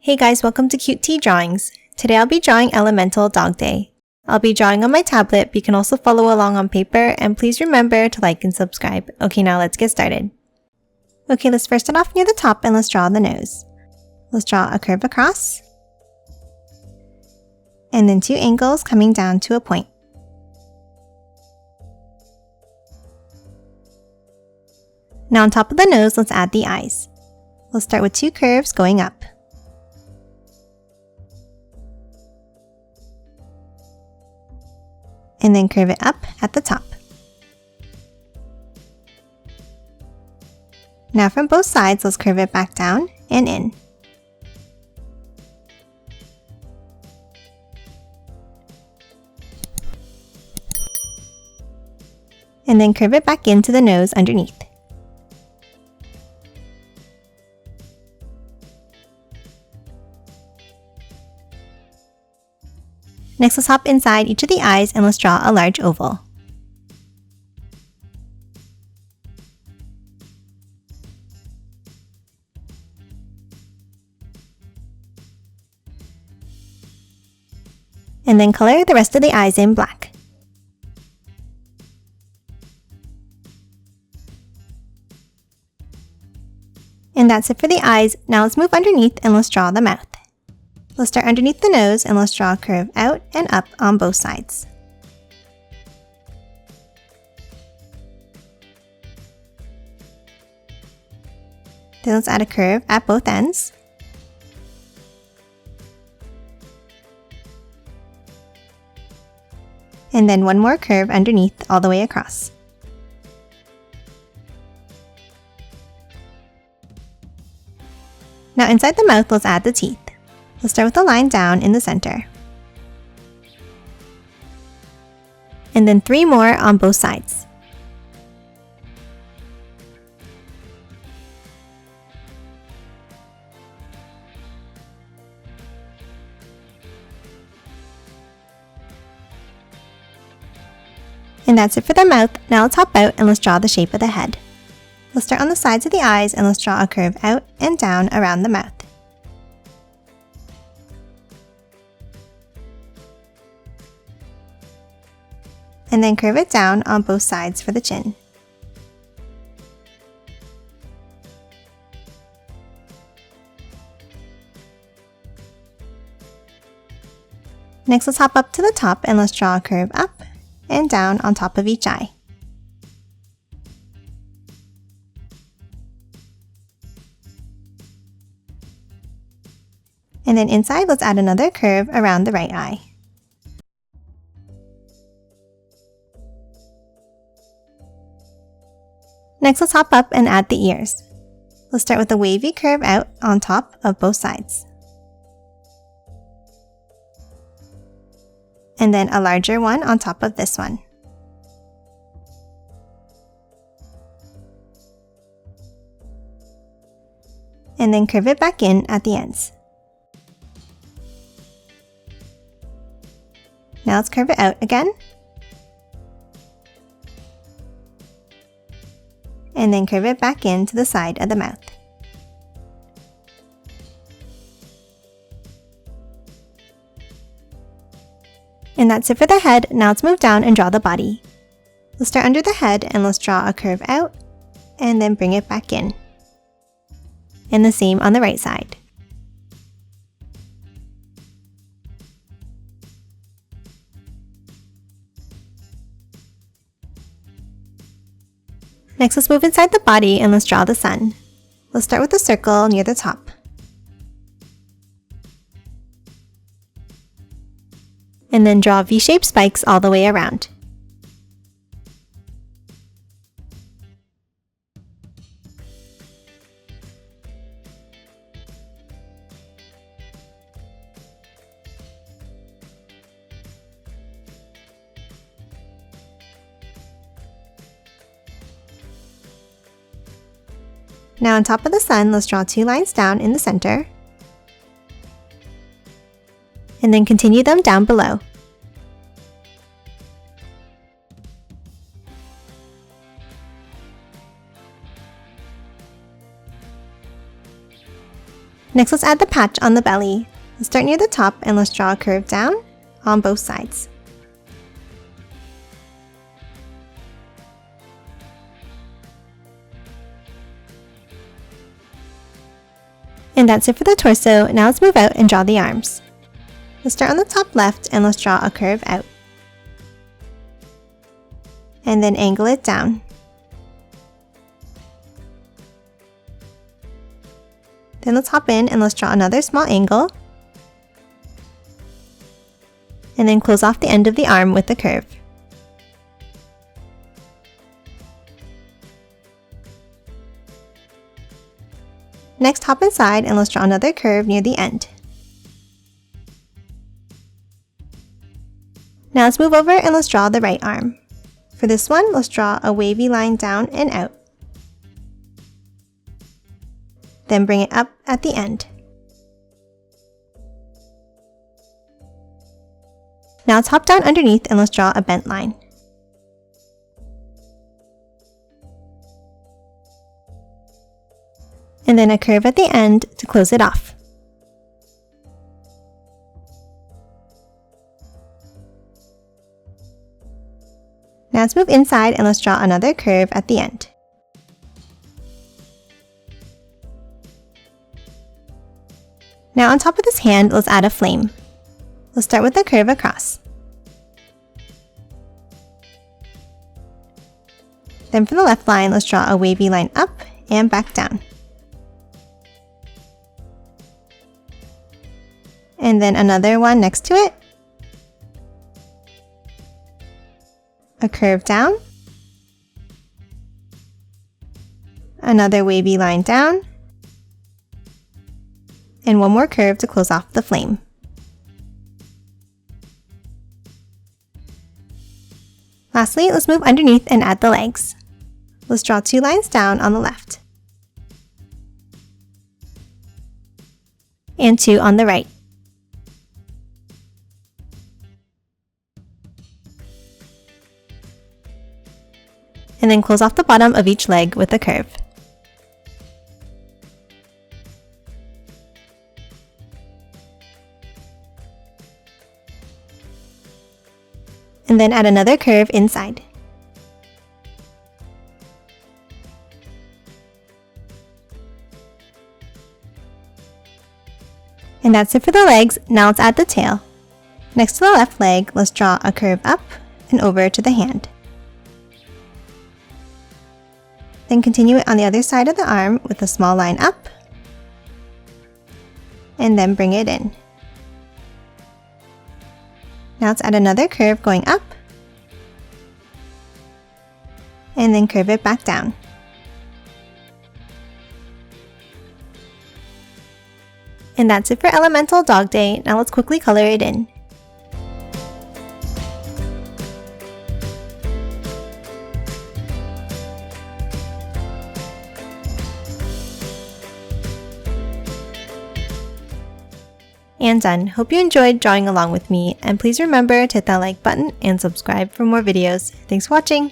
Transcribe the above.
Hey guys, welcome to Cute Tea Drawings. Today I'll be drawing Elemental Dogday. I'll be drawing on my tablet, but you can also follow along on paper, and please remember to like and subscribe. Okay, now let's get started. Okay, let's first start off near the top and let's draw the nose. Let's draw a curve across, and then two angles coming down to a point. Now on top of the nose, let's add the eyes. Let's start with two curves going up. And then curve it up at the top. Now from both sides, let's curve it back down and in. And then curve it back into the nose underneath. Next, let's hop inside each of the eyes and let's draw a large oval. And then color the rest of the eyes in black. And that's it for the eyes. Now let's move underneath and let's draw the mouth. Let's start underneath the nose and let's draw a curve out and up on both sides. Then let's add a curve at both ends. And then one more curve underneath all the way across. Now inside the mouth, let's add the teeth. Let's start with a line down in the center. And then three more on both sides. And that's it for the mouth. Now let's hop out and let's draw the shape of the head. Let's start on the sides of the eyes and let's draw a curve out and down around the mouth. And then curve it down on both sides for the chin. Next, let's hop up to the top and let's draw a curve up and down on top of each eye. And then inside, let's add another curve around the right eye. Next, let's hop up and add the ears. Let's start with a wavy curve out on top of both sides. And then a larger one on top of this one. And then curve it back in at the ends. Now let's curve it out again. And then curve it back into the side of the mouth. And that's it for the head. Now let's move down and draw the body. Let's start under the head and let's draw a curve out and then bring it back in. And the same on the right side. Next, let's move inside the body and let's draw the sun. Let's start with a circle near the top. And then draw V-shaped spikes all the way around. Now on top of the sun, let's draw two lines down in the center. And then continue them down below. Next, let's add the patch on the belly. Let's start near the top and let's draw a curve down on both sides. And that's it for the torso. Now let's move out and draw the arms. Let's start on the top left and let's draw a curve out. And then angle it down. Then let's hop in and let's draw another small angle. And then close off the end of the arm with the curve. Next, hop inside and let's draw another curve near the end. Now let's move over and let's draw the right arm. For this one, let's draw a wavy line down and out. Then bring it up at the end. Now let's hop down underneath and let's draw a bent line. And then a curve at the end to close it off. Now let's move inside and let's draw another curve at the end. Now on top of this hand, let's add a flame. Let's start with a curve across. Then for the left line, let's draw a wavy line up and back down. And then another one next to it. A curve down. Another wavy line down. And one more curve to close off the flame. Lastly, let's move underneath and add the legs. Let's draw 2 lines down on the left. And 2 on the right. And then close off the bottom of each leg with a curve. And then add another curve inside. And that's it for the legs. Now let's add the tail. Next to the left leg, let's draw a curve up and over to the hand. Then continue it on the other side of the arm with a small line up, and then bring it in. Now let's add another curve going up, and then curve it back down. And that's it for Elemental Dogday. Now let's quickly color it in. And done. Hope you enjoyed drawing along with me, and please remember to hit that like button and subscribe for more videos. Thanks for watching!